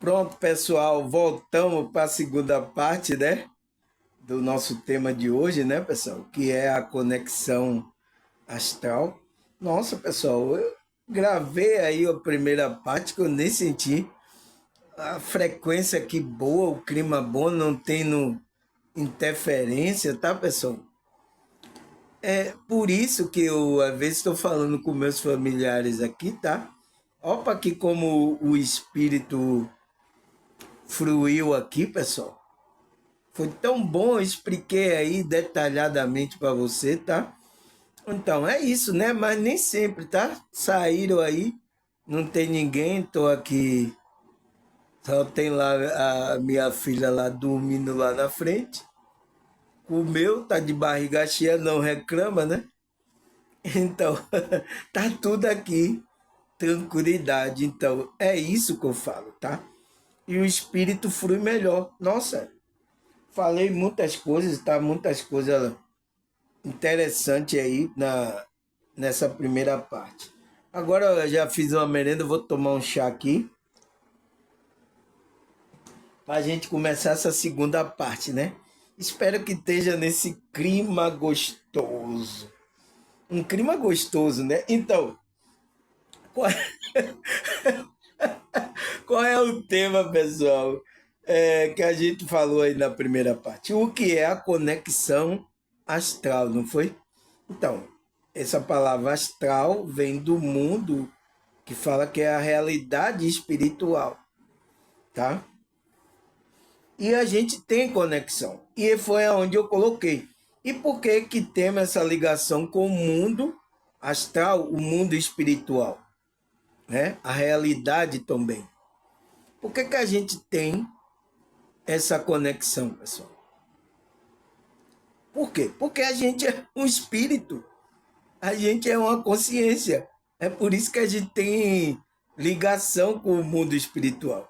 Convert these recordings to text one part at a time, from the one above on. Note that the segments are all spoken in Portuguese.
Pronto, pessoal, voltamos para a segunda parte, né, do nosso tema de hoje, né, pessoal, que é a conexão astral. Nossa, pessoal, eu gravei aí a primeira parte que eu nem senti a frequência aqui boa, o clima bom, não tendo interferência, tá, pessoal? É por isso que eu, às vezes, estou falando com meus familiares aqui, tá? Opa, aqui como o espírito fruiu aqui, pessoal. Foi tão bom, eu expliquei aí detalhadamente para você, tá? Então, é isso, né? Mas nem sempre, tá? Saíram aí, não tem ninguém, tô aqui, só tem lá a minha filha lá dormindo lá na frente. Comeu, tá de barriga cheia, não reclama, né? Então, tá tudo aqui, tranquilidade. Então, é isso que eu falo, tá? E o espírito flui melhor. Nossa, falei muitas coisas, tá? Muitas coisas interessantes aí nessa primeira parte. Agora eu já fiz uma merenda, vou tomar um chá aqui para a gente começar essa segunda parte, né? Espero que esteja nesse clima gostoso. Um clima gostoso, né? Então, qual, qual é o tema, pessoal, que a gente falou aí na primeira parte? O que é a conexão astral, não foi? Então, essa palavra astral vem do mundo que fala que é a realidade espiritual, tá? E a gente tem conexão. E foi aonde eu coloquei. E por que que temos essa ligação com o mundo astral, o mundo espiritual, né? A realidade também. Por que que a gente tem essa conexão, pessoal? Por quê? Porque a gente é um espírito, a gente é uma consciência. É por isso que a gente tem ligação com o mundo espiritual.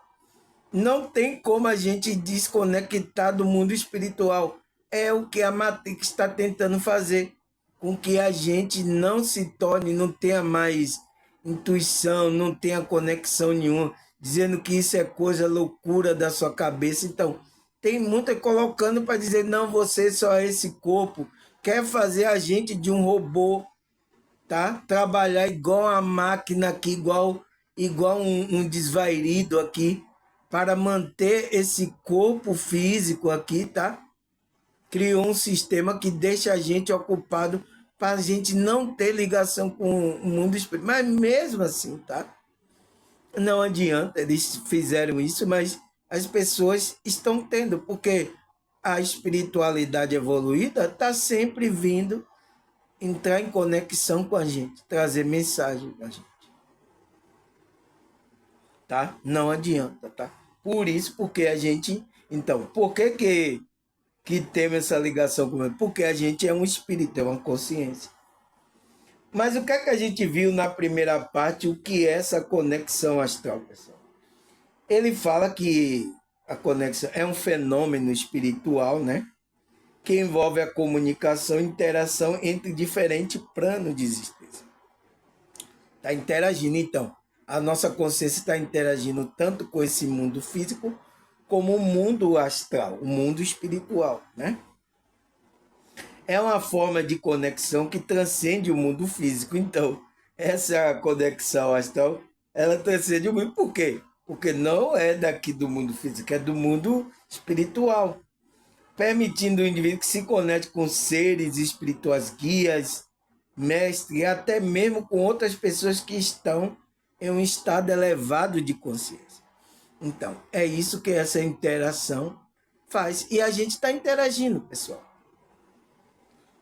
Não tem como a gente desconectar do mundo espiritual. É o que a Matrix está tentando fazer, com que a gente não se torne, não tenha mais intuição, não tenha conexão nenhuma, dizendo que isso é coisa loucura da sua cabeça. Então, tem muita colocando para dizer, não, você só é esse corpo, quer fazer a gente de um robô, tá? Trabalhar igual a máquina aqui, igual um desvairido aqui, para manter esse corpo físico aqui, tá? Criou um sistema que deixa a gente ocupado para a gente não ter ligação com o mundo espiritual. Mas mesmo assim, tá? Não adianta, eles fizeram isso, mas as pessoas estão tendo, porque a espiritualidade evoluída está sempre vindo entrar em conexão com a gente, trazer mensagem para a gente, tá? Não adianta, tá? Por isso, porque a gente... Então, por que temos essa ligação com ele? Porque a gente é um espírito, é uma consciência. Mas o que é que a gente viu na primeira parte, o que é essa conexão astral, pessoal? Ele fala que a conexão é um fenômeno espiritual, né? Que envolve a comunicação e interação entre diferentes planos de existência. Está interagindo, então. A nossa consciência está interagindo tanto com esse mundo físico como o mundo astral, o mundo espiritual, né? É uma forma de conexão que transcende o mundo físico. Então, essa conexão astral, ela transcende o mundo. Por quê? Porque não é daqui do mundo físico, é do mundo espiritual, permitindo o indivíduo que se conecte com seres espirituais, guias, mestres, e até mesmo com outras pessoas que estão em um estado elevado de consciência. Então, é isso que essa interação faz. E a gente está interagindo, pessoal,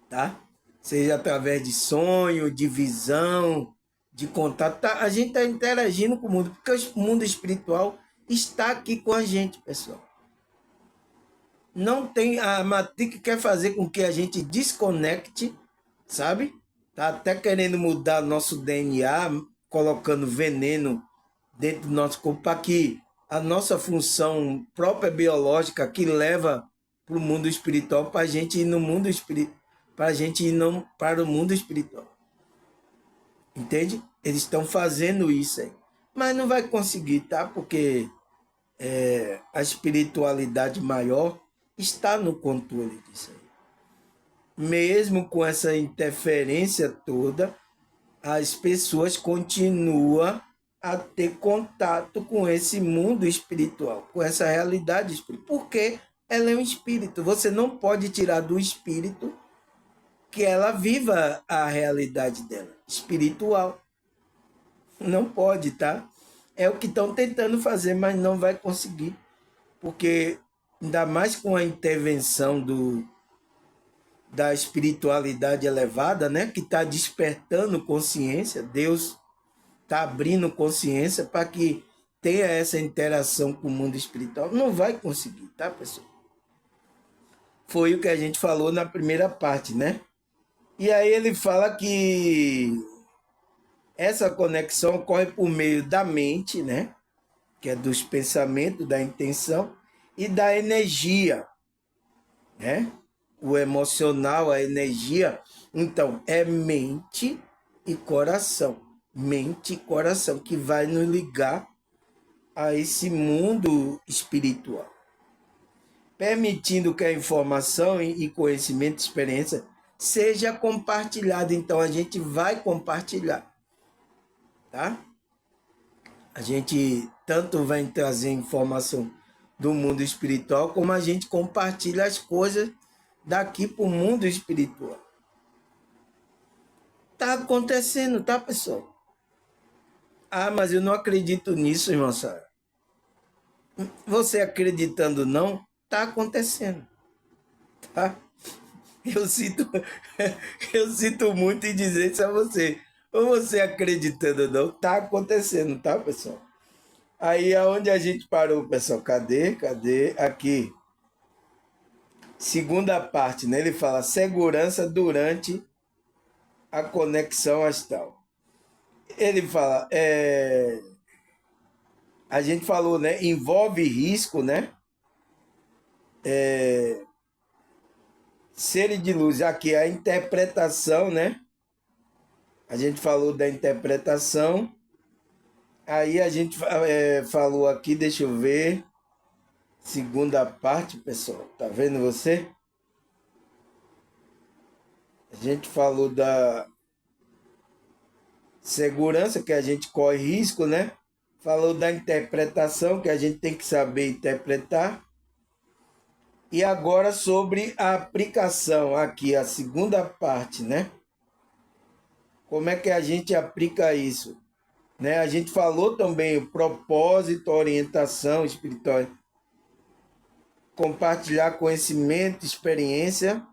tá? Seja através de sonho, de visão, de contato. Tá? A gente está interagindo com o mundo, porque o mundo espiritual está aqui com a gente, pessoal. Não tem, a Matrix quer fazer com que a gente desconecte, sabe? Tá até querendo mudar nosso DNA, colocando veneno dentro do nosso corpo para que a nossa função própria biológica que leva para o mundo espiritual, para a gente ir no mundo espiritual, para a gente ir não para o mundo espiritual. Entende? Eles estão fazendo isso aí. Mas não vai conseguir, tá? Porque a espiritualidade maior está no controle disso aí. Mesmo com essa interferência toda, as pessoas continuam a ter contato com esse mundo espiritual, com essa realidade espiritual, porque ela é um espírito. Você não pode tirar do espírito que ela viva a realidade dela, espiritual. Não pode, tá? É o que estão tentando fazer, mas não vai conseguir, porque ainda mais com a intervenção da espiritualidade elevada, né, que está despertando consciência, Deus está abrindo consciência para que tenha essa interação com o mundo espiritual. Não vai conseguir, tá, pessoal? Foi o que a gente falou na primeira parte, né? E aí ele fala que essa conexão ocorre por meio da mente, né? Que é dos pensamentos, da intenção e da energia, né? O emocional, a energia. Então, é mente e coração. Mente e coração, que vai nos ligar a esse mundo espiritual. Permitindo que a informação e conhecimento, experiência, seja compartilhada. Então, a gente vai compartilhar, tá? A gente tanto vai trazer informação do mundo espiritual, como a gente compartilha as coisas daqui para o mundo espiritual. Tá acontecendo, tá, pessoal? Ah, mas eu não acredito nisso, irmão Sara. Você acreditando não, tá acontecendo, tá? Eu sinto, eu sinto muito em dizer isso a você. Ou você acreditando ou não, tá acontecendo, tá, pessoal? Aí aonde a gente parou, pessoal? Cadê? Cadê? Aqui. Segunda parte, né? Ele fala segurança durante a conexão astral. Ele fala, a gente falou, né? Envolve risco, né? Seres de luz, aqui a interpretação, né? A gente falou da interpretação. Aí a gente falou aqui, deixa eu ver. Segunda parte, pessoal. Tá vendo você? A gente falou da segurança, que a gente corre risco, né? Falou da interpretação, que a gente tem que saber interpretar. E agora sobre a aplicação, aqui a segunda parte, né? Como é que a gente aplica isso? Né? A gente falou também o propósito, orientação espiritual, compartilhar conhecimento, experiência.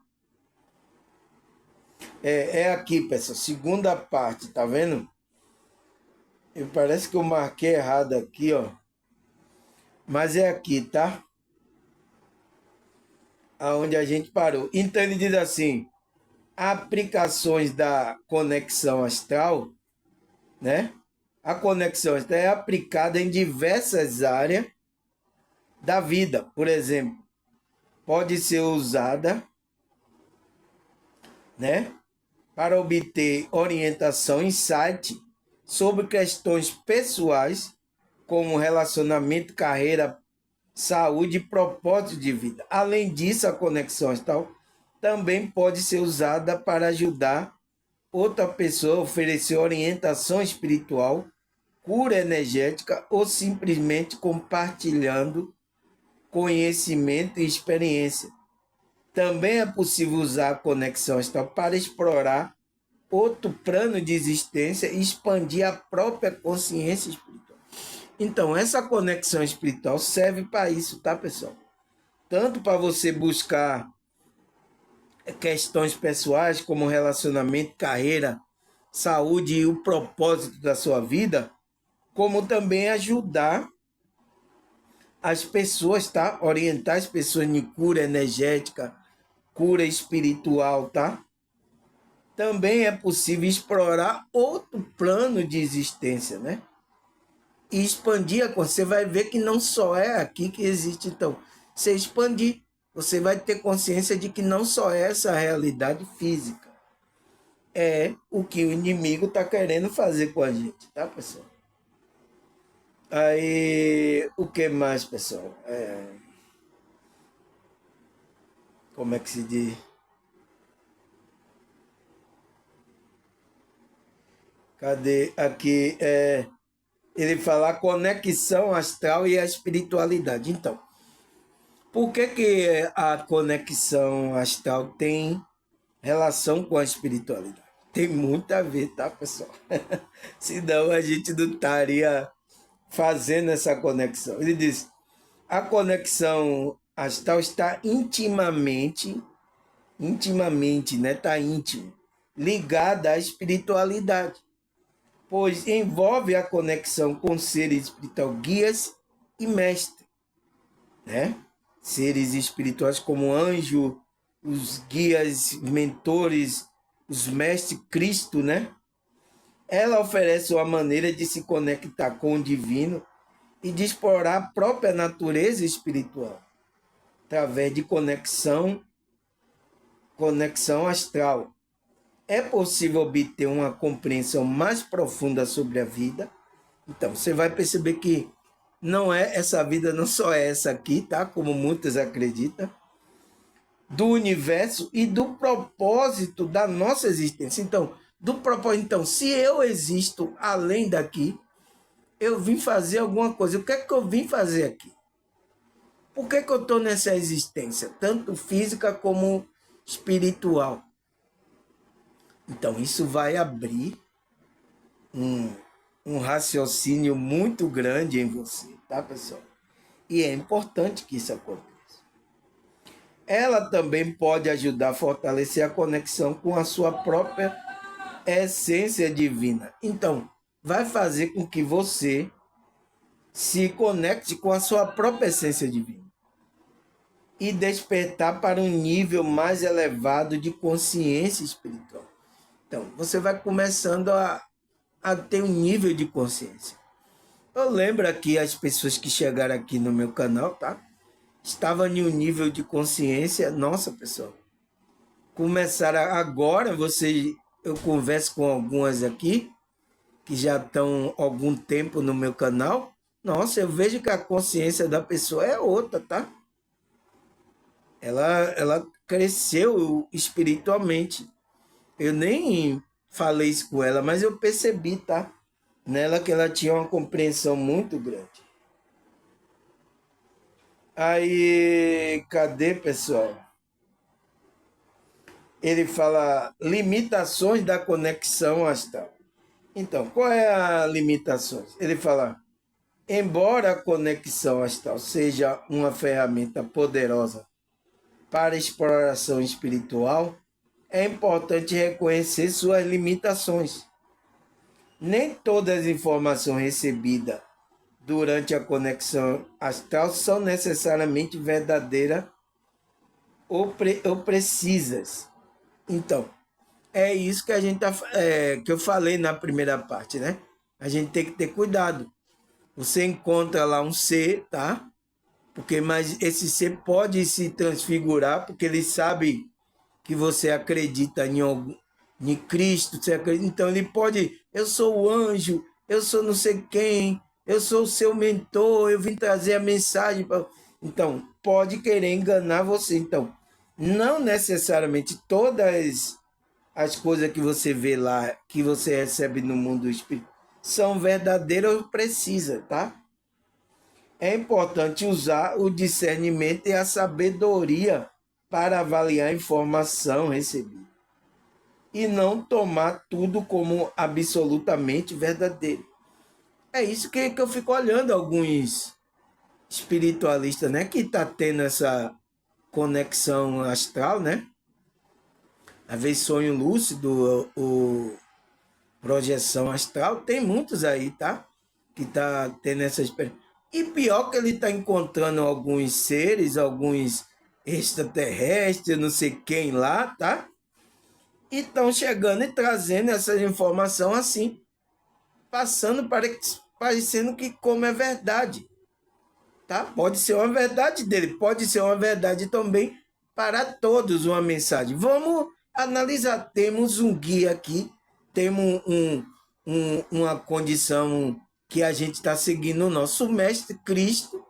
É aqui, pessoal, segunda parte, tá vendo? Parece que eu marquei errado aqui, ó. Mas é aqui, tá? Aonde a gente parou. Então ele diz assim: aplicações da conexão astral, né? A conexão astral é aplicada em diversas áreas da vida. Por exemplo, pode ser usada, né, para obter orientação, insight sobre questões pessoais, como relacionamento, carreira, saúde e propósito de vida. Além disso, a conexão astral também pode ser usada para ajudar outra pessoa a oferecer orientação espiritual, cura energética ou simplesmente compartilhando conhecimento e experiência. Também é possível usar a conexão astral para explorar outro plano de existência e expandir a própria consciência espiritual. Então, essa conexão espiritual serve para isso, tá, pessoal? Tanto para você buscar questões pessoais, como relacionamento, carreira, saúde e o propósito da sua vida, como também ajudar as pessoas, tá? Orientar as pessoas em cura energética, cura espiritual, tá? Também é possível explorar outro plano de existência, né? E expandir a consciência. Você vai ver que não só é aqui que existe, então. Você expandir, você vai ter consciência de que não só é essa realidade física. É o que o inimigo está querendo fazer com a gente, tá, pessoal? Aí, o que mais, pessoal? Como é que se diz? Cadê? Aqui, ele fala a conexão astral e a espiritualidade. Então, por que que a conexão astral tem relação com a espiritualidade? Tem muito a ver, tá, pessoal? Senão a gente não estaria fazendo essa conexão. Ele diz: a conexão astral está intimamente, né? Está íntimo, ligada à espiritualidade, pois envolve a conexão com seres espirituais, guias e mestres, né? Seres espirituais como anjo, os guias, mentores, os mestres Cristo, né? Ela oferece uma maneira de se conectar com o divino e de explorar a própria natureza espiritual através de conexão astral. É possível obter uma compreensão mais profunda sobre a vida. Então, você vai perceber que não é essa vida, não só é essa aqui, tá? Como muitos acreditam, do universo e do propósito da nossa existência. Então, do propósito, então, se eu existo além daqui, eu vim fazer alguma coisa. O que é que eu vim fazer aqui? Por que que eu estou nessa existência, tanto física como espiritual? Então, isso vai abrir um, um raciocínio muito grande em você, tá, pessoal? E é importante que isso aconteça. Ela também pode ajudar a fortalecer a conexão com a sua própria essência divina. Então, vai fazer com que você se conecte com a sua própria essência divina e despertar para um nível mais elevado de consciência espiritual. Então, você vai começando a ter um nível de consciência. Eu lembro aqui as pessoas que chegaram aqui no meu canal, tá? Estavam em um nível de consciência. Nossa, pessoal, começaram agora, eu converso com algumas aqui que já estão há algum tempo no meu canal. Nossa, eu vejo que a consciência da pessoa é outra, tá? Ela cresceu espiritualmente. Eu nem falei isso com ela, mas eu percebi, tá? Nela que ela tinha uma compreensão muito grande. Aí, cadê, pessoal? Ele fala limitações da conexão astral. Então, qual é a limitação? Ele fala, embora a conexão astral seja uma ferramenta poderosa para a exploração espiritual, é importante reconhecer suas limitações. Nem todas as informações recebidas durante a conexão astral são necessariamente verdadeiras ou precisas. Então, é isso que a gente que eu falei na primeira parte, né? A gente tem que ter cuidado. Você encontra lá um ser, tá? Mas esse ser pode se transfigurar, porque ele sabe que você acredita em Cristo, você acredita, então ele pode, eu sou o anjo, eu sou não sei quem, eu sou o seu mentor, eu vim trazer a mensagem. Então, pode querer enganar você. Então, não necessariamente todas as coisas que você vê lá, que você recebe no mundo espiritual, são verdadeiras ou precisas, tá? É importante usar o discernimento e a sabedoria para avaliar a informação recebida e não tomar tudo como absolutamente verdadeiro. É isso que eu fico olhando alguns espiritualistas, né, que tá tendo essa conexão astral, né? Às vezes sonho lúcido, o projeção astral, tem muitos aí, tá? Que tá tendo essa experiência. E pior que ele tá encontrando alguns seres, alguns extraterrestres, não sei quem lá, tá? E estão chegando e trazendo essa informação assim, passando parecendo que como é verdade, tá? Pode ser uma verdade dele, pode ser uma verdade também para todos, uma mensagem. Vamos analisar, temos um guia aqui, temos uma condição que a gente está seguindo o nosso mestre Cristo,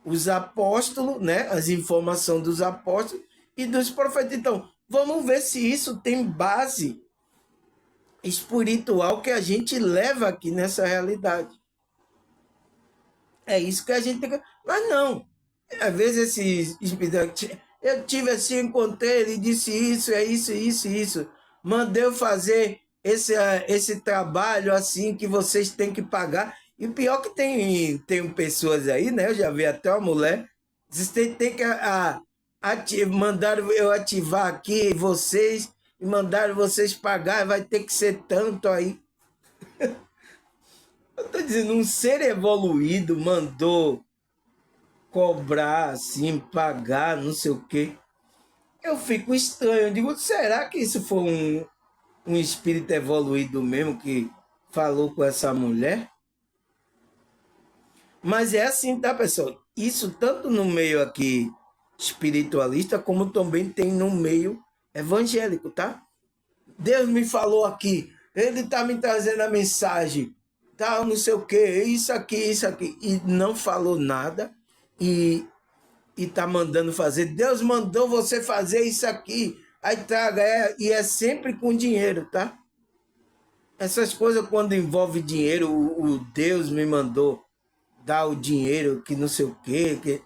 os apóstolos, né? As informações dos apóstolos e dos profetas. Então, vamos ver se isso tem base espiritual que a gente leva aqui nessa realidade. É isso que a gente tem que... Mas não. Às vezes esse espírito... Eu tive assim, encontrei, ele disse isso, é isso, isso, isso. Mandei eu fazer esse trabalho assim que vocês têm que pagar. E o pior que tem pessoas aí, né? Eu já vi até uma mulher. Vocês têm que mandaram eu ativar aqui vocês e mandaram vocês pagar, vai ter que ser tanto aí. Eu tô dizendo, um ser evoluído mandou cobrar, assim, pagar, não sei o quê. Eu fico estranho, eu digo, será que isso foi um espírito evoluído mesmo que falou com essa mulher? Mas é assim, tá, pessoal? Isso tanto no meio aqui espiritualista, como também tem no meio evangélico, tá? Deus me falou aqui, ele tá me trazendo a mensagem, tal, não sei o quê, isso aqui, e não falou nada, e tá mandando fazer. Deus mandou você fazer isso aqui, aí traga, e é sempre com dinheiro, tá? Essas coisas quando envolve dinheiro, o Deus me mandou dar o dinheiro, que não sei o quê, que...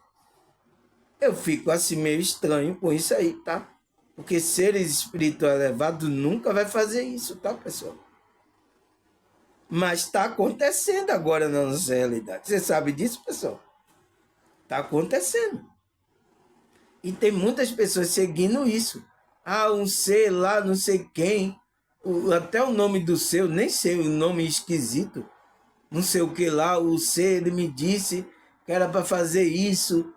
eu fico assim meio estranho com isso aí, tá? Porque seres espirituais elevados nunca vai fazer isso, tá, pessoal? Mas está acontecendo agora na nossa realidade. Você sabe disso, pessoal? Está acontecendo. E tem muitas pessoas seguindo isso. Ah, um ser lá, não sei quem. Até o nome do ser, nem sei, o nome esquisito. Não sei o que lá, o ser, ele me disse que era para fazer isso,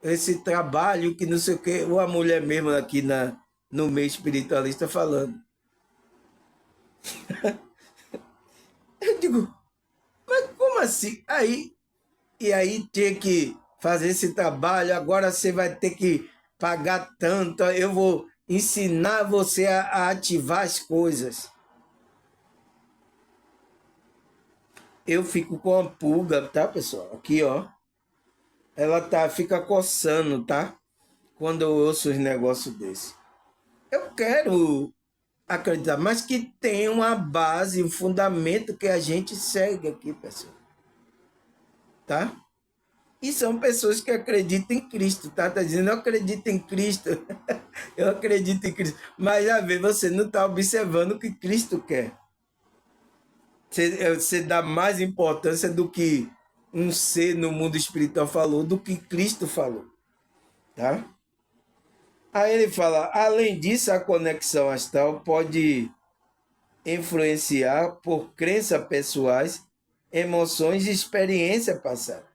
esse trabalho, que não sei o que. Ou a mulher mesmo aqui no meio espiritualista falando. Eu digo, mas como assim? E aí ter que fazer esse trabalho, agora você vai ter que pagar tanto, eu vou ensinar você a ativar as coisas. Eu fico com a pulga, tá, pessoal? Aqui, ó. Ela fica coçando, tá? Quando eu ouço os negócios desse. Eu quero acreditar, mas que tem uma base, um fundamento que a gente segue aqui, pessoal. Tá? E são pessoas que acreditam em Cristo, tá? Tá dizendo, eu acredito em Cristo. Eu acredito em Cristo. Mas, às vezes, você não está observando o que Cristo quer. Você dá mais importância do que um ser no mundo espiritual falou, do que Cristo falou, tá? Aí ele fala, além disso, a conexão astral pode influenciar por crenças pessoais, emoções e experiência passada,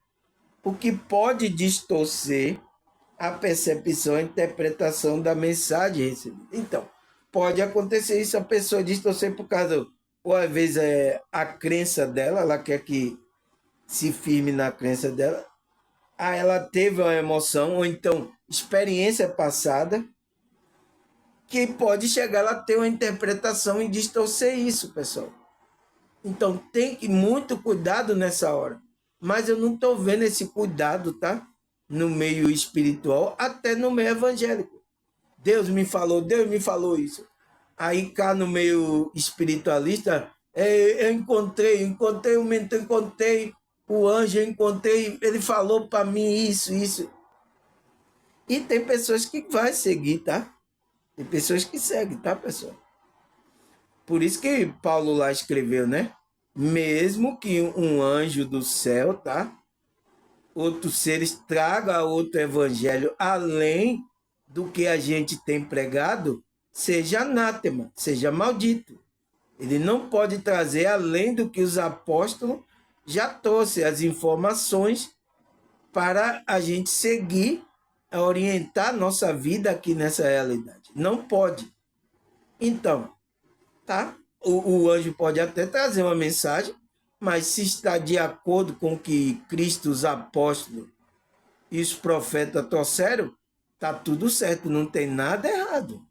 o que pode distorcer a percepção e interpretação da mensagem recebida. Então, pode acontecer isso, a pessoa distorcer por causa, ou às vezes é a crença dela, ela quer que se firme na crença dela, aí ela teve uma emoção, ou então experiência passada, que pode chegar ela a ter uma interpretação e distorcer isso, pessoal. Então tem que muito cuidado nessa hora. Mas eu não estou vendo esse cuidado, tá? No meio espiritual, até no meio evangélico. Deus me falou isso. Aí cá no meio espiritualista, eu encontrei o mentor, encontrei o anjo, encontrei, ele falou para mim isso. E tem pessoas que vai seguir, tá? Tem pessoas que seguem, tá, pessoal? Por isso que Paulo lá escreveu, né? Mesmo que um anjo do céu, tá? Outros seres traga outro evangelho além do que a gente tem pregado, seja anátema, seja maldito. Ele não pode trazer além do que os apóstolos já trouxeram as informações para a gente seguir, a orientar nossa vida aqui nessa realidade. Não pode. Então, tá? O anjo pode até trazer uma mensagem, mas se está de acordo com o que Cristo, os apóstolos e os profetas trouxeram, tá tudo certo, não tem nada errado.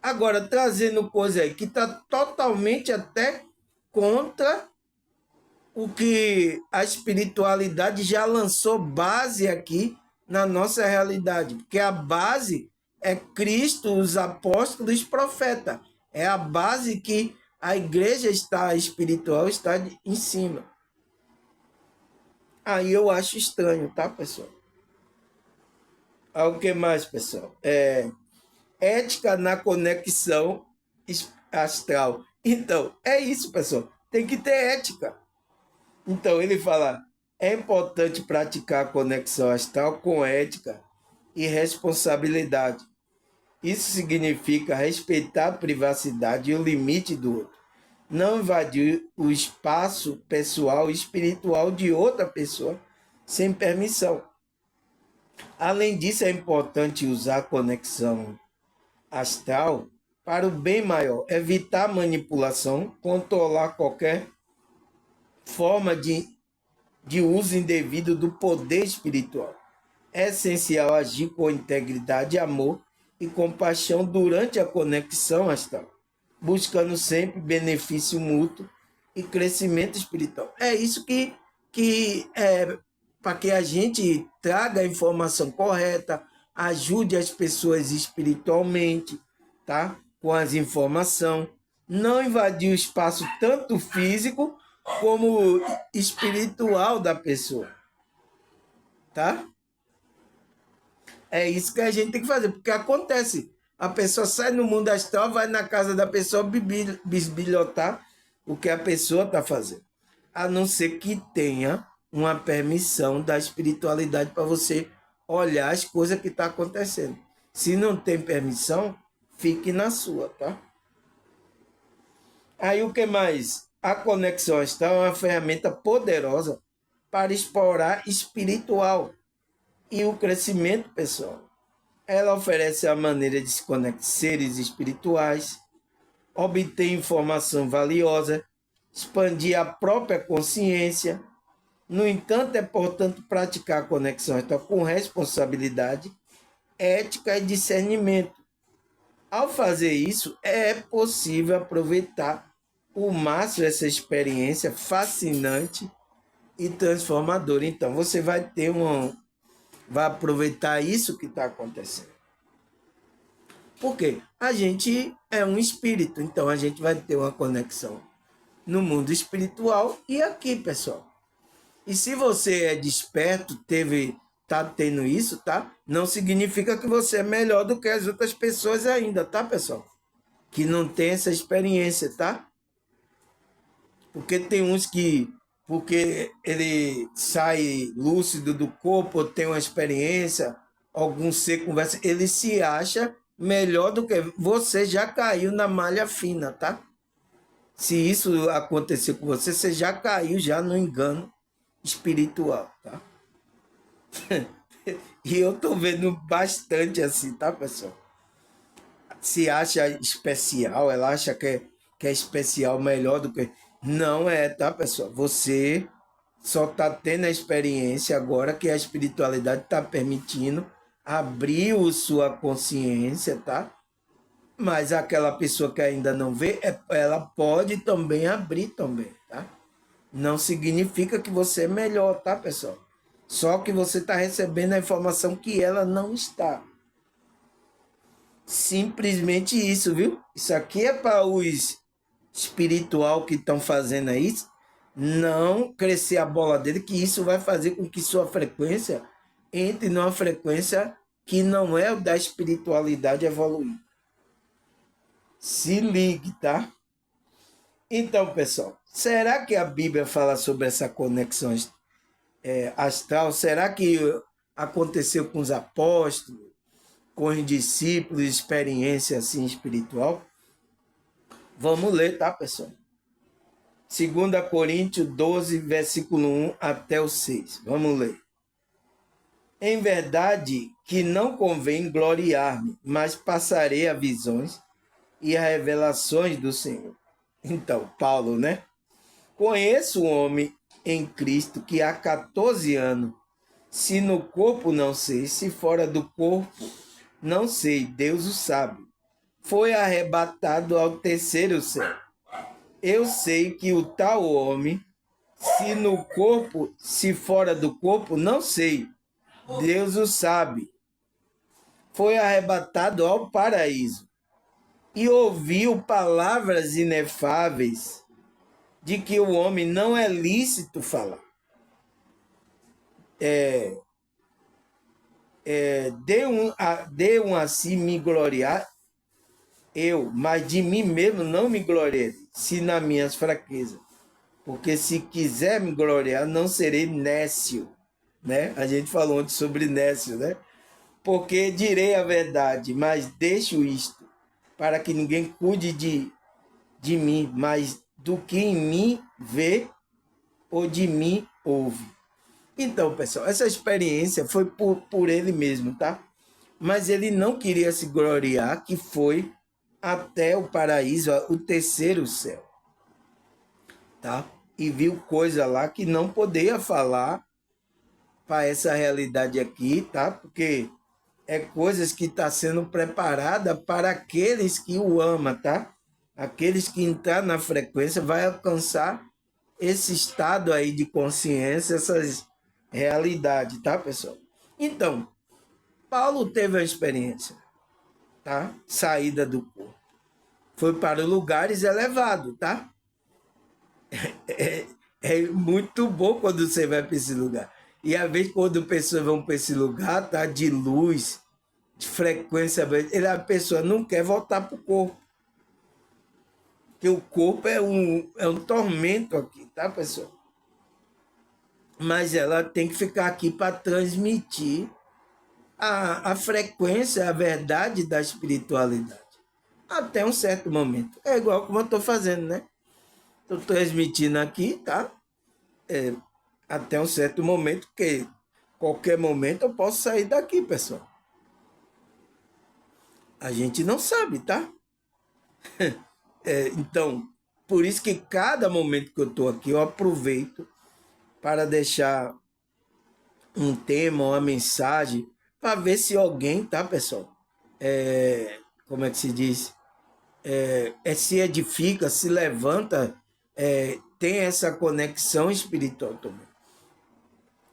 Agora, trazendo coisa aí que está totalmente até contra o que a espiritualidade já lançou base aqui na nossa realidade, porque a base é Cristo, os apóstolos e os profetas. É a base que a igreja está espiritual, está em cima. Aí eu acho estranho, tá, pessoal? O que mais, pessoal? Ética na conexão astral. Então, é isso, pessoal. Tem que ter ética. Então, ele fala, é importante praticar a conexão astral com ética e responsabilidade. Isso significa respeitar a privacidade e o limite do outro. Não invadir o espaço pessoal e espiritual de outra pessoa sem permissão. Além disso, é importante usar a conexão astral para o bem maior, evitar manipulação, controlar qualquer forma de uso indevido do poder espiritual. É essencial agir com integridade, amor e compaixão durante a conexão astral, buscando sempre benefício mútuo e crescimento espiritual. É isso que é para que a gente traga a informação correta, ajude as pessoas espiritualmente, tá? Com as informações, não invadir o espaço tanto físico como espiritual da pessoa, tá? É isso que a gente tem que fazer, porque acontece. A pessoa sai no mundo astral, vai na casa da pessoa bisbilhotar o que a pessoa está fazendo. A não ser que tenha uma permissão da espiritualidade para você olhar as coisas que estão acontecendo. Se não tem permissão, fique na sua, tá? Aí o que mais? A conexão astral é uma ferramenta poderosa para explorar espiritual e o crescimento pessoal. Ela oferece a maneira de se conectar seres espirituais, obter informação valiosa, expandir a própria consciência. No entanto, é importante praticar a conexão com responsabilidade, ética e discernimento. Ao fazer isso, é possível aproveitar o máximo essa experiência fascinante e transformadora. Então, você vai aproveitar isso que está acontecendo. Por quê? A gente é um espírito, então a gente vai ter uma conexão no mundo espiritual e aqui, pessoal. E se você é desperto, tá tendo isso, tá? Não significa que você é melhor do que as outras pessoas ainda, tá, pessoal? Que não tem essa experiência, tá? Porque tem uns que, porque ele sai lúcido do corpo, tem uma experiência, algum ser conversa, ele se acha melhor do que você. Já caiu na malha fina, tá? Se isso acontecer com você, você já caiu já no engano espiritual, tá? E eu tô vendo bastante assim, tá, pessoal? Se acha especial, ela acha que é especial melhor do que... Não é, tá, pessoal? Você só tá tendo a experiência agora que a espiritualidade tá permitindo abrir sua consciência, tá? Mas aquela pessoa que ainda não vê, ela pode também abrir também, tá? Não significa que você é melhor, tá, pessoal? Só que você está recebendo a informação que ela não está. Simplesmente isso, viu? Isso aqui é para os espiritual que estão fazendo isso, não crescer a bola dele, que isso vai fazer com que sua frequência entre numa frequência que não é o da espiritualidade evoluir. Se ligue, tá? Então, pessoal, será que a Bíblia fala sobre essa conexão astral? Será que aconteceu com os apóstolos, com os discípulos, experiência assim espiritual? Vamos ler, tá, pessoal? 2 Coríntios 12, versículo 1 até o 6. Vamos ler. Em verdade que não convém gloriar-me, mas passarei a visões e a revelações do Senhor. Então, Paulo, né? Conheço um homem em Cristo que há 14 anos, se no corpo não sei, se fora do corpo não sei, Deus o sabe. Foi arrebatado ao terceiro céu. Eu sei que o tal homem Se no corpo, se fora do corpo, não sei. Deus o sabe. Foi arrebatado ao paraíso e ouviu palavras inefáveis de que o homem não é lícito falar. De um assim me gloriar, mas de mim mesmo não me gloriarei, se nas minhas fraquezas. Porque se quiser me gloriar, não serei nécio, né? A gente falou ontem sobre nécio, né? Porque direi a verdade, mas deixo isto, para que ninguém cuide de mim, mas do que em mim vê ou de mim ouve. Então, pessoal, essa experiência foi por ele mesmo, tá? Mas ele não queria se gloriar, que foi até o paraíso, o terceiro céu, tá? E viu coisa lá que não podia falar para essa realidade aqui, tá? Porque é coisas que está sendo preparada para aqueles que o amam, tá? Aqueles que entrar na frequência vai alcançar esse estado aí de consciência, essas realidades, tá, pessoal? Então, Paulo teve a experiência, tá? Saída do corpo. Foi para lugares elevados, tá? É muito bom quando você vai para esse lugar. E às vezes quando pessoas vão para esse lugar, tá? De luz, de frequência, a pessoa não quer voltar para o corpo. Porque o corpo é um tormento aqui, tá, pessoal? Mas ela tem que ficar aqui para transmitir a frequência, a verdade da espiritualidade. Até um certo momento. É igual como eu estou fazendo, né? Estou transmitindo aqui, tá? Até um certo momento, porque qualquer momento eu posso sair daqui, pessoal. A gente não sabe, tá? Então, por isso que cada momento que eu estou aqui, eu aproveito para deixar um tema, uma mensagem, para ver se alguém, tá, pessoal? Como é que se diz? Se edifica, se levanta, tem essa conexão espiritual também.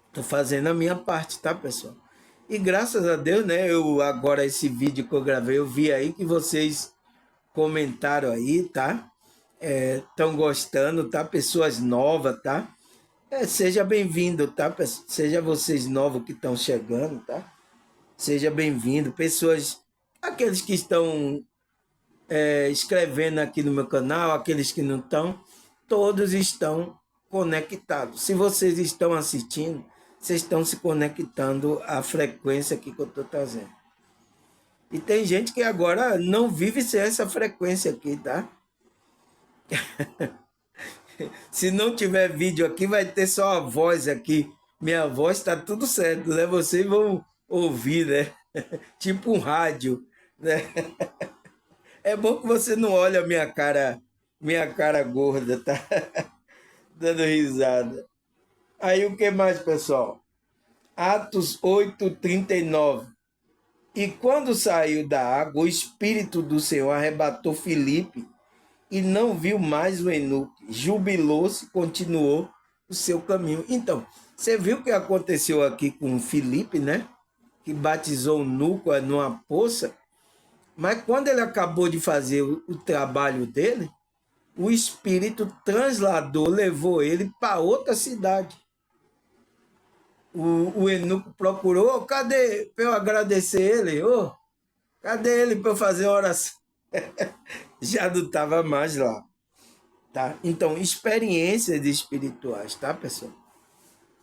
Estou fazendo a minha parte, tá, pessoal? E graças a Deus, né? Agora esse vídeo que eu gravei, eu vi aí que vocês comentaram aí, tá? Estão gostando, tá? Pessoas novas, tá? Seja bem-vindo, tá? Seja vocês novos que estão chegando, tá? Seja bem-vindo. Pessoas, aqueles que estão escrevendo aqui no meu canal, aqueles que não estão, todos estão conectados. Se vocês estão assistindo, vocês estão se conectando à frequência aqui que eu estou trazendo. E tem gente que agora não vive sem essa frequência aqui, tá? Se não tiver vídeo aqui, vai ter só a voz aqui. Minha voz tá tudo certo, né? Vocês vão ouvir, né? Tipo um rádio, né? É bom que você não olha a minha cara gorda, tá? Dando risada. Aí o que mais, pessoal? Atos 8:39. E quando saiu da água, o Espírito do Senhor arrebatou Filipe e não viu mais o eunuco. Jubilou-se e continuou o seu caminho. Então, você viu o que aconteceu aqui com Filipe, né? Que batizou o eunuco numa poça. Mas quando ele acabou de fazer o trabalho dele, o Espírito transladou, levou ele para outra cidade. O eunuco procurou, cadê para eu agradecer ele? Cadê ele para eu fazer oração? Já não estava mais lá. Tá? Então, experiências espirituais, tá, pessoal?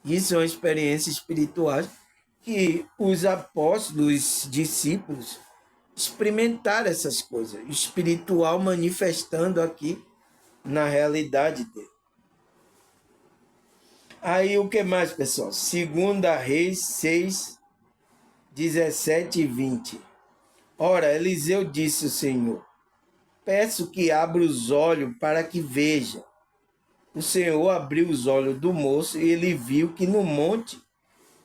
Isso é uma experiência espiritual que os apóstolos, os discípulos, experimentaram essas coisas. Espiritual manifestando aqui na realidade dele. Aí o que mais, pessoal? 2 Reis 6, 17 e 20. Ora, Eliseu disse ao Senhor: peço que abra os olhos para que veja. O Senhor abriu os olhos do moço e ele viu que no monte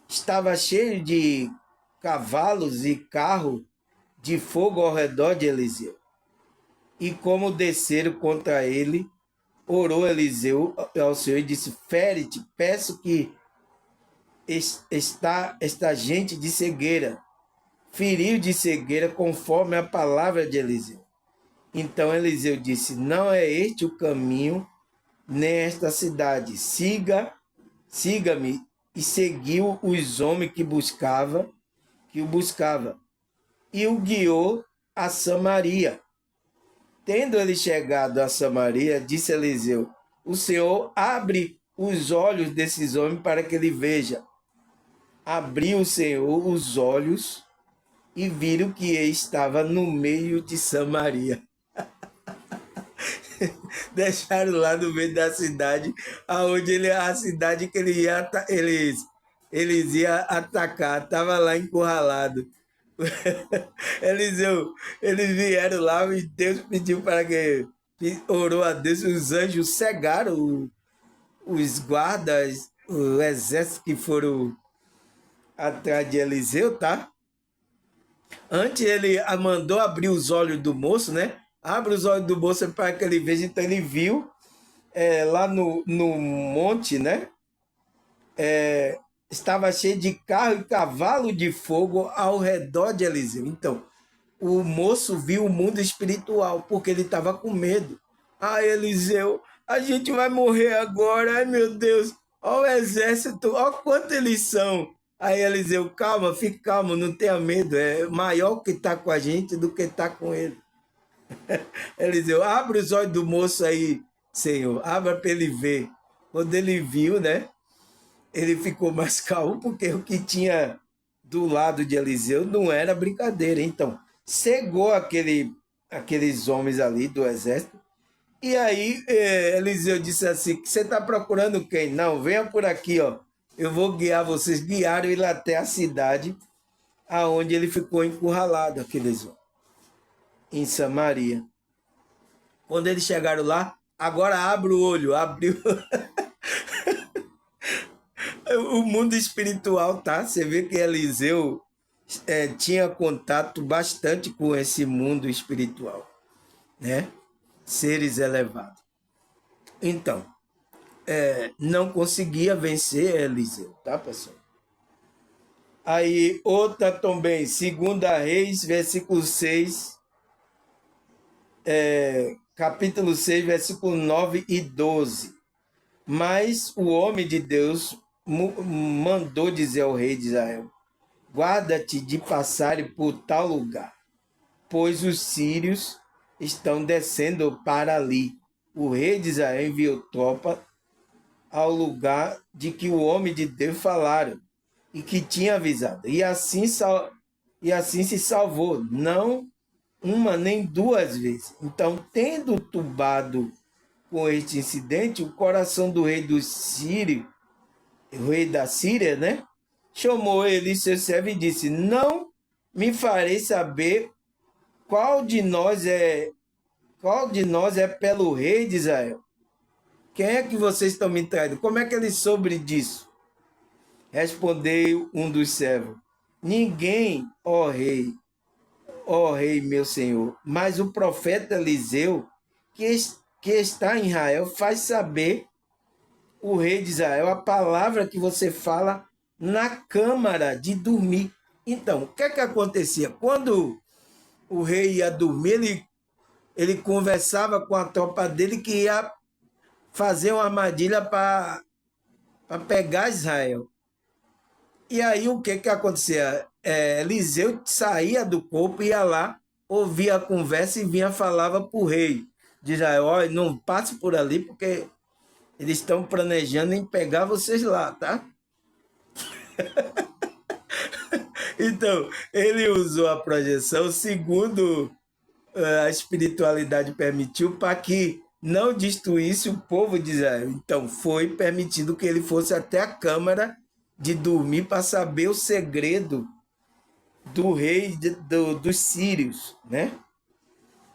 estava cheio de cavalos e carros de fogo ao redor de Eliseu. E como desceram contra ele orou Eliseu ao Senhor e disse: fere-te, peço que esta gente de cegueira, feriu de cegueira conforme a palavra de Eliseu. Então Eliseu disse: não é este o caminho, nem esta cidade. Siga-me. E seguiu os homens que o buscava, e o guiou a Samaria. Tendo ele chegado a Samaria, disse Eliseu: o Senhor abre os olhos desses homens para que ele veja. Abriu o Senhor os olhos e viram que ele estava no meio de Samaria. Deixaram lá no meio da cidade, aonde a cidade que eles iam atacar, estava lá encurralado. Eles vieram lá e Deus pediu para que orou a Deus, os anjos cegaram os guardas, o exército que foram atrás de Eliseu, tá? Antes ele mandou abrir os olhos do moço, né? Abre os olhos do moço para que ele veja. Então ele viu lá no monte, né? Estava cheio de carro e cavalo de fogo ao redor de Eliseu. Então, o moço viu o mundo espiritual, porque ele estava com medo. Ah, Eliseu, a gente vai morrer agora. Ai, meu Deus, olha o exército, olha quanto eles são. Aí Eliseu, calma, fique calmo, não tenha medo. É maior que está com a gente do que está com ele. Eliseu, abre os olhos do moço aí, Senhor, abra para ele ver. Quando ele viu, né? Ele ficou mais calmo, porque o que tinha do lado de Eliseu não era brincadeira. Então, cegou aqueles homens ali do exército. E aí Eliseu disse assim: você está procurando quem? Não, venha por aqui, ó. Eu vou guiar vocês. Guiaram ele até a cidade, aonde ele ficou encurralado, aqueles homens, em Samaria. Quando eles chegaram lá, agora abre o olho, abriu. O mundo espiritual, tá? Você vê que Eliseu tinha contato bastante com esse mundo espiritual, né? Seres elevados. Então, não conseguia vencer Eliseu, tá, pessoal? Aí, outra também, 2 Reis, versículo 6, capítulo 6, versículo 9 e 12. Mas o homem de Deus mandou dizer ao rei de Israel: guarda-te de passarem por tal lugar, pois os sírios estão descendo para ali. O rei de Israel enviou tropa ao lugar de que o homem de Deus falaram e que tinha avisado. E assim se salvou, não uma nem duas vezes. Então, tendo turbado com este incidente, o coração do rei dos sírios, o rei da Síria, né? Chamou ele, seu servo, e disse: não me farei saber qual de nós é pelo rei de Israel. Quem é que vocês estão me traindo? Como é que ele soube disso? Respondeu um dos servos: ninguém, ó rei meu senhor, mas o profeta Eliseu, que está em Israel, faz saber o rei de Israel a palavra que você fala na câmara de dormir. Então, o que é que acontecia? Quando o rei ia dormir, ele conversava com a tropa dele que ia fazer uma armadilha para pegar Israel. E aí o que acontecia? Eliseu saía do corpo, ia lá, ouvia a conversa e vinha falava para o rei de Israel: olha, não passe por ali porque eles estão planejando em pegar vocês lá, tá? Então, ele usou a projeção segundo a espiritualidade permitiu, para que não destruísse o povo de Israel. Então, foi permitido que ele fosse até a câmara de dormir para saber o segredo do rei dos sírios, né?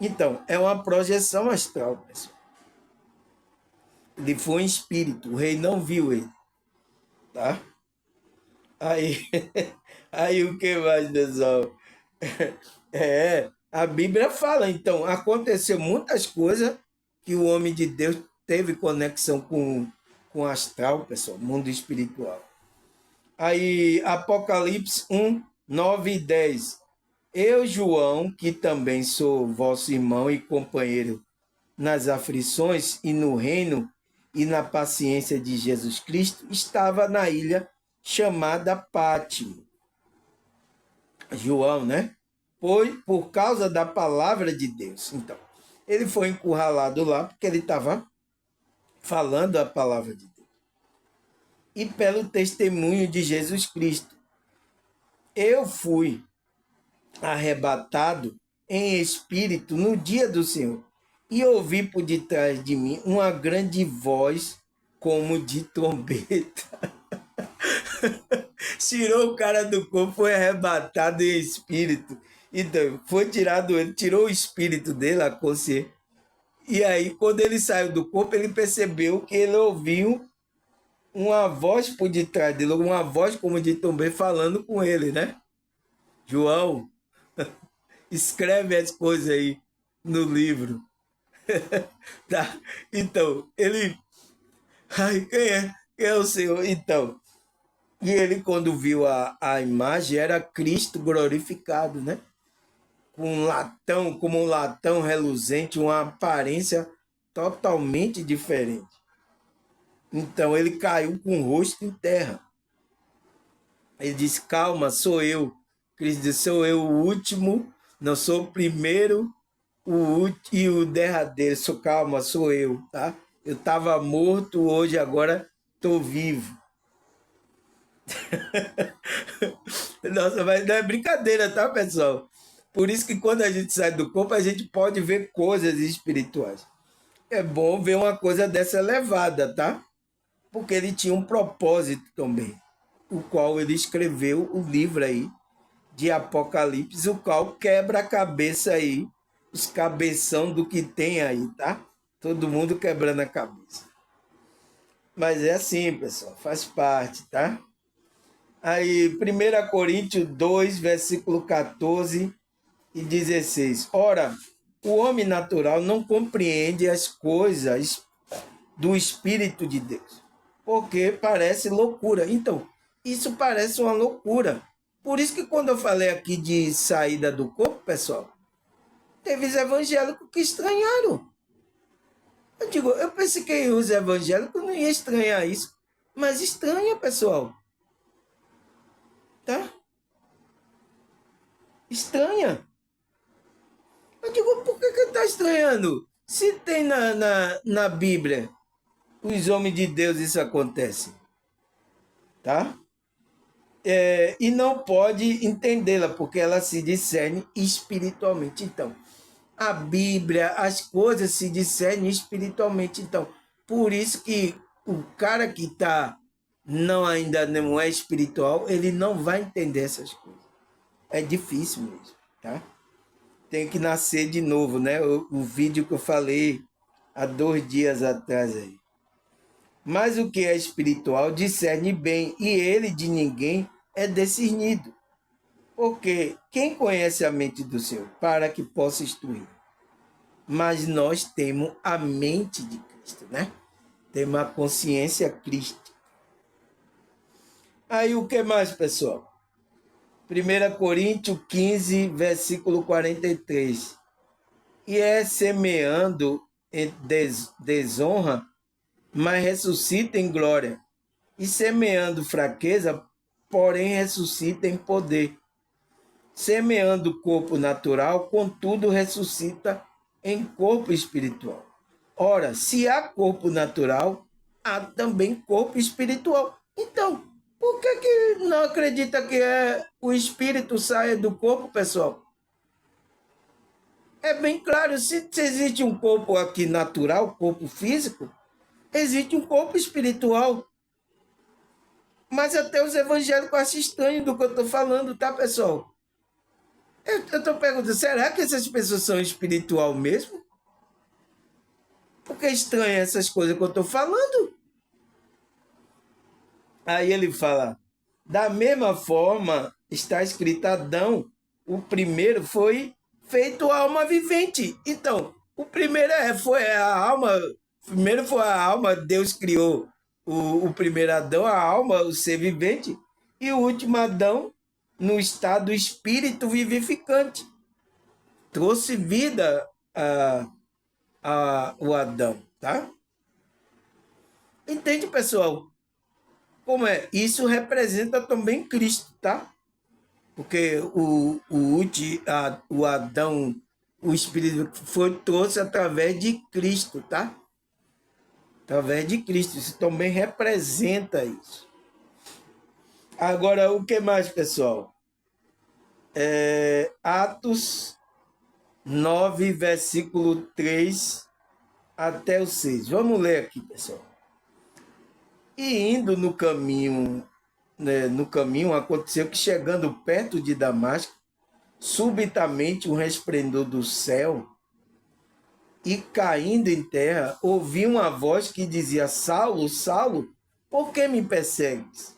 Então, é uma projeção astral, pessoal. Ele foi em espírito, o rei não viu ele, tá? Aí, aí o que mais, pessoal? A Bíblia fala, então, aconteceu muitas coisas que o homem de Deus teve conexão com o astral, pessoal, mundo espiritual. Aí, Apocalipse 1, 9 e 10. Eu, João, que também sou vosso irmão e companheiro nas aflições e no reino e na paciência de Jesus Cristo, estava na ilha chamada Pátimo. João, né? Foi por causa da palavra de Deus. Então, ele foi encurralado lá porque ele estava falando a palavra de Deus. E pelo testemunho de Jesus Cristo. Eu fui arrebatado em espírito no dia do Senhor e ouvi por detrás de mim uma grande voz como de trombeta. Tirou o cara do corpo, foi arrebatado em espírito. Então, foi tirado ele, tirou o espírito dele, a consciência. E aí, quando ele saiu do corpo, ele percebeu que ele ouviu uma voz por detrás dele, uma voz como de trombeta falando com ele, né? João, escreve as coisas aí no livro. Tá? Então, ele... Ai, quem é o Senhor? Então, e ele, quando viu a imagem, era Cristo glorificado, né? Com um latão, como um latão reluzente, uma aparência totalmente diferente. Então, ele caiu com o rosto em terra. Ele disse, calma, sou eu. Cristo disse, sou eu o último, não sou o primeiro e o derradeiro. Calma, sou eu, tá? Eu estava morto, hoje, agora estou vivo. Nossa, mas não é brincadeira, tá, pessoal? Por isso que quando a gente sai do corpo, a gente pode ver coisas espirituais. É bom ver uma coisa dessa elevada, tá? Porque ele tinha um propósito também, o qual ele escreveu o livro aí de Apocalipse, o qual quebra a cabeça aí, os cabeção do que tem aí, tá? Todo mundo quebrando a cabeça. Mas é assim, pessoal, faz parte, tá? Aí, 1 Coríntios 2, versículo 14 e 16. Ora, o homem natural não compreende as coisas do Espírito de Deus, porque parece loucura. Então, isso parece uma loucura. Por isso que quando eu falei aqui de saída do corpo, pessoal, teve os evangélicos que estranharam. Eu pensei que os evangélicos não iam estranhar isso, mas estranha, pessoal. Tá? Estranha. Eu digo, por que está estranhando? Se tem na Bíblia, os homens de Deus, isso acontece. Tá? E não pode entendê-la, porque ela se discerne espiritualmente. Então, a Bíblia, as coisas se discernem espiritualmente. Então, por isso que o cara que ainda não é espiritual, ele não vai entender essas coisas. É difícil mesmo, tá? Tem que nascer de novo, né? O vídeo que eu falei há 2 dias atrás aí. Mas o que é espiritual discerne bem, e ele de ninguém é discernido. Porque quem conhece a mente do Senhor para que possa instruir? Mas nós temos a mente de Cristo, né? Temos a consciência crística. Aí o que mais, pessoal? 1 Coríntios 15, versículo 43. E é semeando em desonra, mas ressuscita em glória. E semeando fraqueza, porém ressuscita em poder. Semeando corpo natural, contudo ressuscita em corpo espiritual. Ora, se há corpo natural, há também corpo espiritual. Então, por que não acredita que o espírito saia do corpo, pessoal? É bem claro, se existe um corpo aqui natural, corpo físico, existe um corpo espiritual. Mas até os evangélicos acham estranho do que eu estou falando, tá, pessoal? Eu estou perguntando, será que essas pessoas são espiritual mesmo? Porque é estranho essas coisas que eu estou falando. Aí ele fala, da mesma forma, está escrito Adão, o primeiro foi feito alma vivente. Então, o primeiro foi a alma Primeiro foi a alma, Deus criou o primeiro Adão, a alma, o ser vivente, e o último Adão, no estado espírito vivificante. Trouxe vida o Adão, tá? Entende, pessoal? Como é? Isso representa também Cristo, tá? Porque o Adão, o Espírito trouxe através de Cristo, tá? Através de Cristo. Isso também representa isso. Agora, o que mais, pessoal? Atos 9, versículo 3 até o 6. Vamos ler aqui, pessoal. E indo no caminho, aconteceu que, chegando perto de Damasco, subitamente um resplendor do céu, e caindo em terra, ouvi uma voz que dizia: Saulo, Saulo, por que me persegues?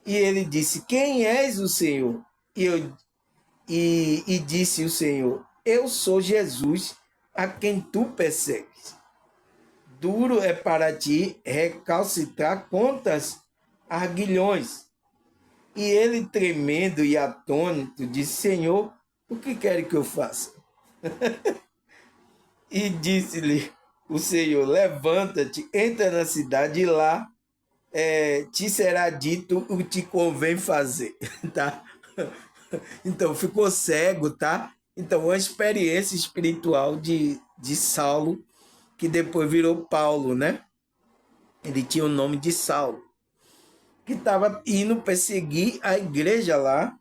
E ele disse: Quem és, o Senhor? E disse o Senhor: Eu sou Jesus, a quem tu persegues. Duro é para ti recalcitrar contra arguilhões. E ele, tremendo e atônito, disse: Senhor, o que quer que eu faça? E disse-lhe o Senhor: Levanta-te, entra na cidade, e lá te será dito o que te convém fazer. Tá? Então, ficou cego, tá? Então, uma experiência espiritual de Saulo, que depois virou Paulo, né? Ele tinha o nome de Saulo, que estava indo perseguir a igreja lá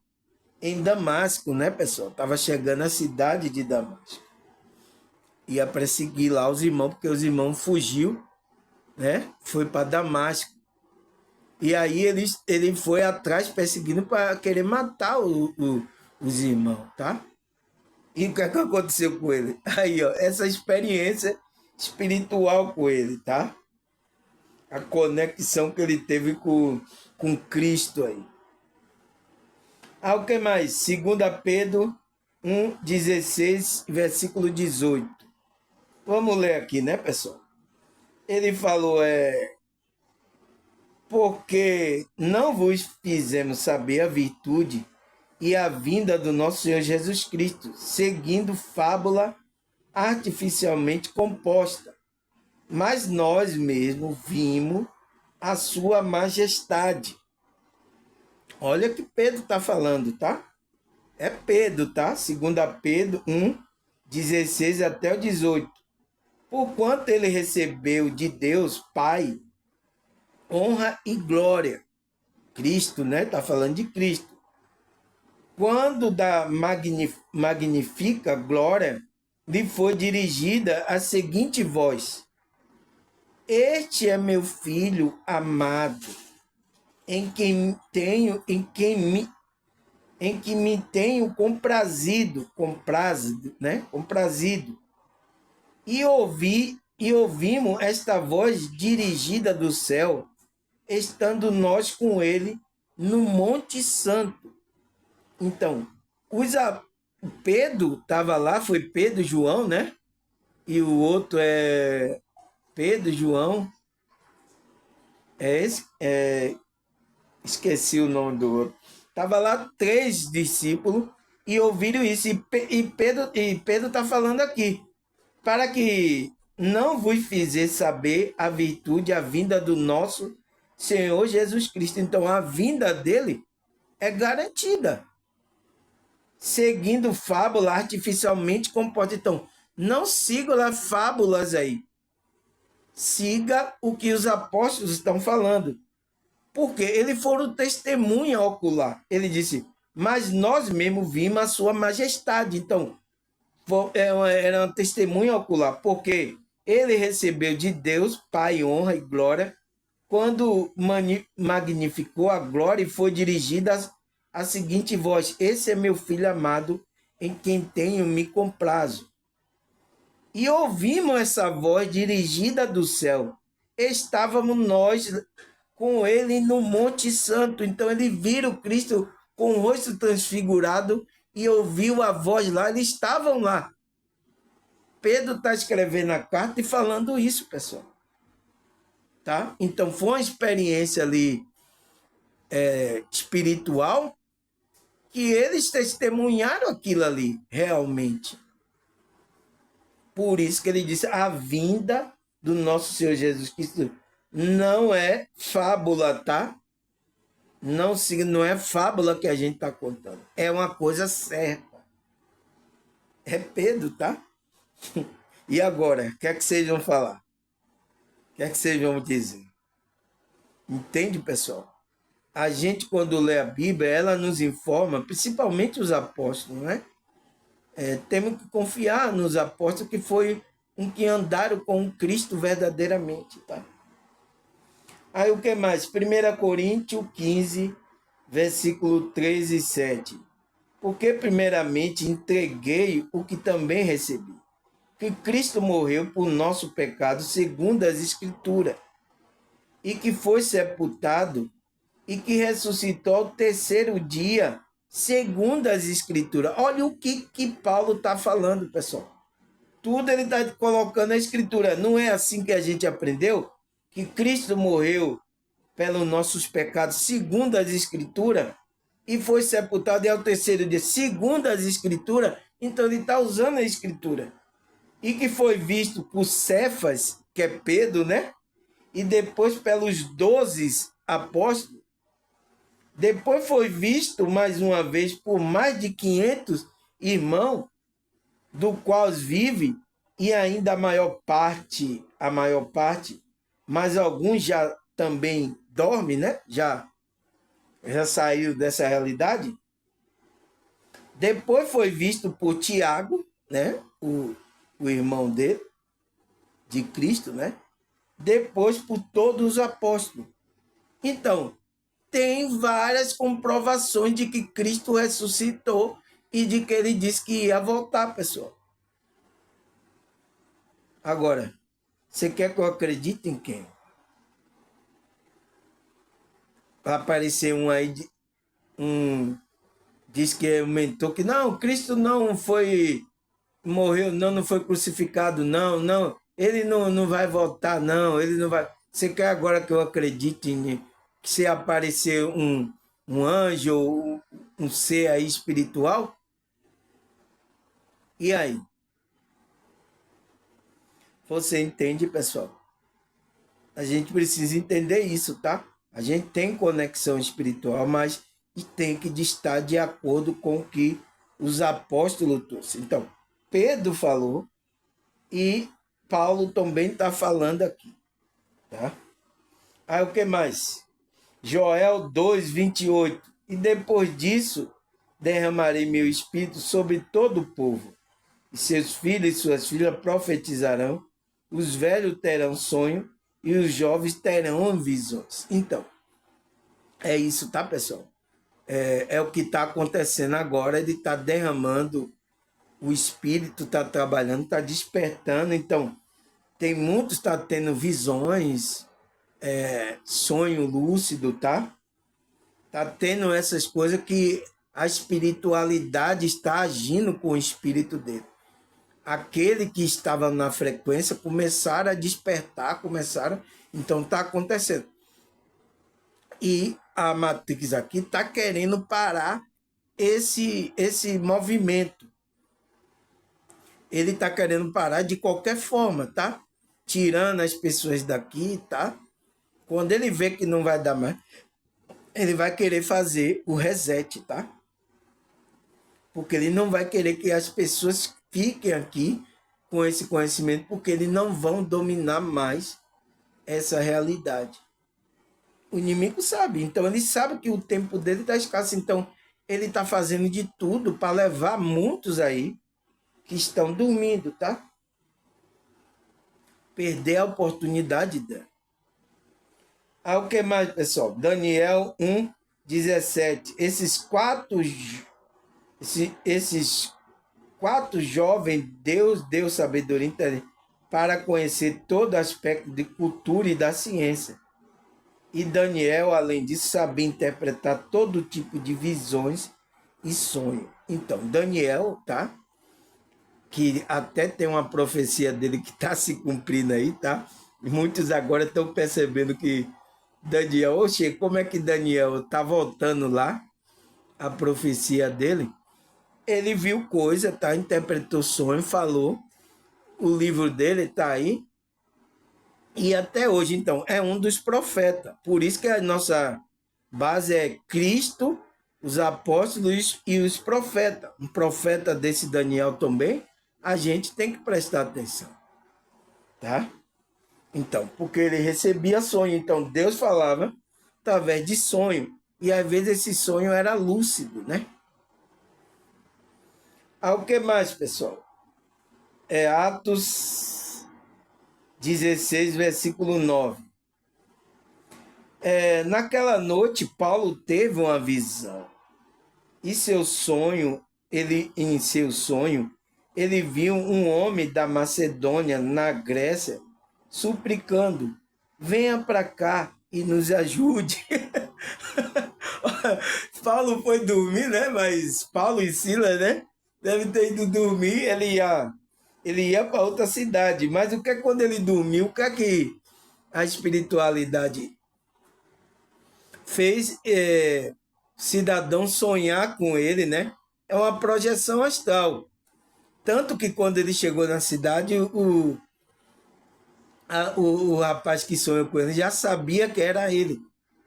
em Damasco, né, pessoal? Estava chegando à cidade de Damasco. Ia perseguir lá os irmãos, porque os irmãos fugiu, né? Foi para Damasco. E aí ele foi atrás perseguindo para querer matar os irmãos, tá? E o que aconteceu com ele? Aí, ó, essa experiência espiritual com ele, tá? A conexão que ele teve com Cristo aí. O que mais? 2 Pedro 1,16, versículo 18. Vamos ler aqui, né, pessoal? Ele falou, porque não vos fizemos saber a virtude e a vinda do nosso Senhor Jesus Cristo, seguindo fábula artificialmente composta, mas nós mesmos vimos a sua majestade. Olha que Pedro está falando, tá? É Pedro, tá? 2 Pedro 1, 16 até o 18. Porquanto ele recebeu de Deus Pai honra e glória. Cristo, né? Está falando de Cristo. Quando da magnífica glória lhe foi dirigida a seguinte voz: Este é meu filho amado, em que me tenho comprazido, né? Comprazido. E ouvimos esta voz dirigida do céu, estando nós com ele no Monte Santo. Então, Pedro estava lá, foi Pedro e João, né? E o outro é Pedro e João. Esqueci o nome do outro. Estava lá 3 discípulos e ouviram isso. E Pedro está falando aqui, para que não vos fizer saber a virtude, a vinda do nosso Senhor Jesus Cristo. Então, a vinda dele é garantida, seguindo fábula artificialmente composta. Então, não siga as fábulas aí. Siga o que os apóstolos estão falando. Porque eles foram testemunha ocular. Ele disse, mas nós mesmos vimos a sua majestade. Então, era uma testemunha ocular, porque ele recebeu de Deus, Pai, honra e glória, quando magnificou a glória e foi dirigida a seguinte voz: Esse é meu filho amado, em quem tenho me comprazo. E ouvimos essa voz dirigida do céu. Estávamos nós com ele no Monte Santo. Então eles viram Cristo com o rosto transfigurado e ouviu a voz lá. Eles estavam lá. Pedro está escrevendo a carta e falando isso, pessoal. Tá? Então, foi uma experiência ali espiritual que eles testemunharam aquilo ali, realmente. Por isso que ele disse, a vinda do nosso Senhor Jesus Cristo não é fábula, tá? Não é fábula que a gente está contando. É uma coisa certa. É Pedro, tá? E agora, o que é que vocês vão falar? O que é que vocês vão dizer? Entende, pessoal? A gente, quando lê a Bíblia, ela nos informa, principalmente os apóstolos, né? Temos que confiar nos apóstolos que foi um que andaram com Cristo verdadeiramente, tá? Aí o que mais? 1 Coríntios 15, versículo 3 e 7. Porque primeiramente entreguei o que também recebi, que Cristo morreu por nosso pecado segundo as Escrituras, e que foi sepultado e que ressuscitou ao terceiro dia, segundo as Escrituras. Olha o que Paulo está falando, pessoal. Tudo ele está colocando na Escritura. Não é assim que a gente aprendeu? Que Cristo morreu pelos nossos pecados, segundo as Escrituras, e foi sepultado ao terceiro dia, segundo as Escrituras. Então ele está usando a Escritura. E que foi visto por Cefas, que é Pedro, né? E depois pelos 12 apóstolos. Depois foi visto mais uma vez por mais de 500 irmãos, do qual vive, e ainda a maior parte, mas alguns já também dormem, né? Já saiu dessa realidade. Depois foi visto por Tiago, né? O irmão dele, de Cristo, né? Depois por todos os apóstolos. Então, tem várias comprovações de que Cristo ressuscitou e de que ele disse que ia voltar, pessoal. Agora, você quer que eu acredite em quem? Vai aparecer um aí, diz que é um mentor que não, Cristo não foi, morreu, não foi crucificado, não, ele não vai voltar, não, ele não vai. Você quer agora que eu acredite em que se aparecer um anjo ou um ser aí espiritual? E aí? Você entende, pessoal? A gente precisa entender isso, tá? A gente tem conexão espiritual, mas tem que estar de acordo com o que os apóstolos trouxeram. Então, Pedro falou e Paulo também está falando aqui, tá? Aí o que mais? Joel 2, 28. E depois disso, derramarei meu espírito sobre todo o povo. E seus filhos e suas filhas profetizarão, os velhos terão sonho e os jovens terão visões. Então, é isso, tá, pessoal? É o que está acontecendo agora. Ele está derramando, o espírito está trabalhando, está despertando. Então, tem muitos que estão tendo visões, sonho lúcido, tá? Está tendo essas coisas que a espiritualidade está agindo com o espírito dele. Aquele que estava na frequência começaram a despertar, então está acontecendo. E a Matrix aqui está querendo parar esse movimento. Ele está querendo parar de qualquer forma, tá? Tirando as pessoas daqui, tá? Quando ele vê que não vai dar mais, ele vai querer fazer o reset, tá? Porque ele não vai querer que as pessoas fiquem aqui com esse conhecimento, porque eles não vão dominar mais essa realidade. O inimigo sabe, então ele sabe que o tempo dele está escasso, então ele está fazendo de tudo para levar muitos aí que estão dormindo, tá? Perder a oportunidade dela. Aí o que mais, pessoal? Daniel 1, 17. Esses quatro jovens, Deus deu sabedoria para conhecer todo aspecto de cultura e da ciência. E Daniel, além disso, sabia interpretar todo tipo de visões e sonhos. Então, Daniel, tá? que até tem uma profecia dele que está se cumprindo aí, tá? E muitos agora estão percebendo que Daniel, oxe, como é que Daniel está voltando lá, a profecia dele? Ele viu coisa, tá? Interpretou sonho, falou. O livro dele está aí. E até hoje, então, é um dos profetas. Por isso que a nossa base é Cristo, os apóstolos e os profetas. Um profeta desse Daniel também, a gente tem que prestar atenção, tá? Então, porque ele recebia sonho, então Deus falava através de sonho, e às vezes esse sonho era lúcido, né? O que mais, pessoal? É Atos 16, versículo 9. Naquela noite, Paulo teve uma visão. E em seu sonho, ele viu um homem da Macedônia, na Grécia, suplicando: venha para cá e nos ajude. Paulo foi dormir, né? Mas Paulo e Silas, né? Deve ter ido dormir, ele ia para outra cidade. Mas o que é quando ele dormiu? O que é que a espiritualidade fez cidadão sonhar com ele, né? É uma projeção astral. Tanto que quando ele chegou na cidade, o rapaz que sonhou com ele já sabia que era ele,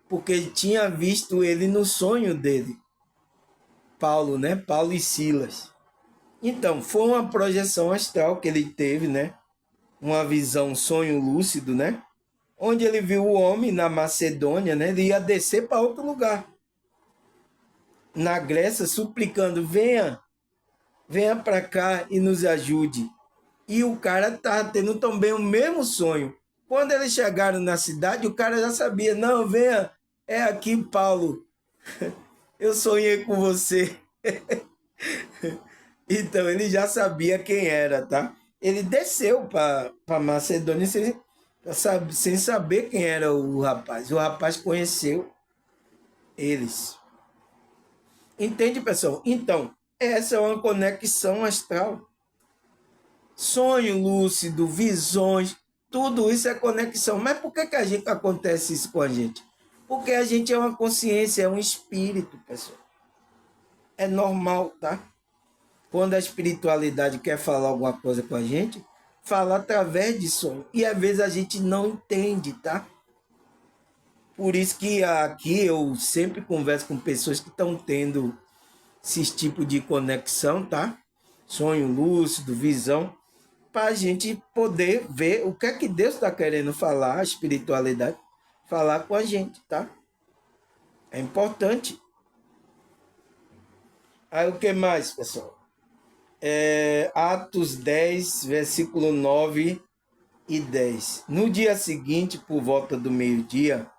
porque ele tinha visto ele no sonho dele. Paulo, né? Paulo e Silas. Então, foi uma projeção astral que ele teve, né? Uma visão, um sonho lúcido, né? Onde ele viu o homem na Macedônia, né? Ele ia descer para outro lugar. Na Grécia, suplicando: venha para cá e nos ajude. E o cara estava tendo também o mesmo sonho. Quando eles chegaram na cidade, o cara já sabia: não, venha, é aqui, Paulo. Eu sonhei com você. Então ele já sabia quem era, tá? Ele desceu para Macedônia sem saber quem era o rapaz. O rapaz conheceu eles. Entende, pessoal? Então, essa é uma conexão astral. Sonho lúcido, visões, tudo isso é conexão. Mas por que acontece isso com a gente? Porque a gente é uma consciência, é um espírito, pessoal. É normal, tá? Quando a espiritualidade quer falar alguma coisa com a gente, fala através de sonho. E às vezes a gente não entende, tá? Por isso que aqui eu sempre converso com pessoas que estão tendo esse tipo de conexão, tá? Sonho lúcido, visão, para a gente poder ver o que é que Deus está querendo falar, a espiritualidade, falar com a gente, tá? É importante. Aí o que mais, pessoal? Atos 10, versículo 9 e 10. No dia seguinte, por volta do meio-dia,